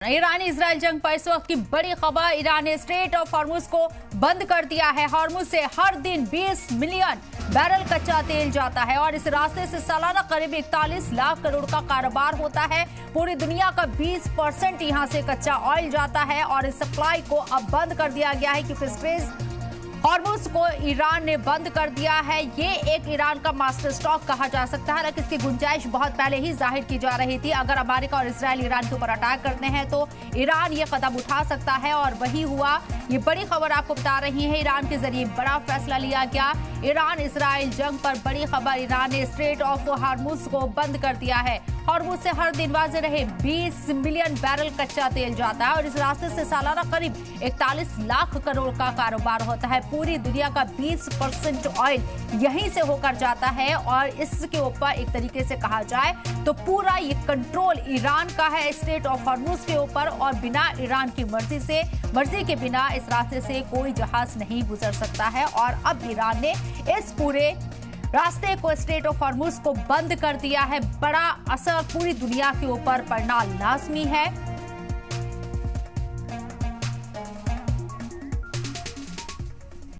Iran Israel जंग पर इस वक्त की बड़ी खबर। ईरान ने स्ट्रेट ऑफ हॉर्मुज को बंद कर दिया है। हॉर्मुज से हर दिन 20 मिलियन बैरल कच्चा तेल जाता है और इस रास्ते से सालाना करीब 41 लाख करोड़ का कारोबार होता है। पूरी दुनिया का 20% यहां से कच्चा ऑयल जाता है और इस सप्लाई को अब बंद कर दिया गया है क्योंकि स्ट्रेट हॉर्मुज को ईरान ने बंद कर दिया है। ये एक ईरान का मास्टर स्टॉक कहा जा सकता है, हालांकि इसकी गुंजाइश बहुत पहले ही जाहिर की जा रही थी। अगर अमेरिका और इजराइल ईरान के ऊपर अटैक करते हैं तो ईरान ये कदम उठा सकता है और वही हुआ। ये बड़ी खबर आपको बता रही है, ईरान के जरिए बड़ा फैसला लिया गया। ईरान इजराइल जंग पर बड़ी खबर, ईरान ने स्ट्रेट ऑफ हॉर्मुज को बंद कर दिया है। हॉर्मुज से हर दिन वाज़ेह रहे 20 मिलियन बैरल कच्चा तेल जाता है और इस रास्ते से सालाना करीब 41 लाख करोड़ का कारोबार होता है। पूरी दुनिया का 20% ऑयल यहीं से होकर जाता है और इसके ऊपर एक तरीके से कहा जाए तो पूरा ये कंट्रोल ईरान का है स्ट्रेट ऑफ हॉर्मुज के ऊपर और बिना ईरान की मर्जी के बिना इस रास्ते से कोई जहाज नहीं गुजर सकता है। और अब ईरान ने इस पूरे रास्ते को स्ट्रेट ऑफ हॉर्मुज को बंद कर दिया है। बड़ा असर पूरी दुनिया के ऊपर पड़ना लाजमी है।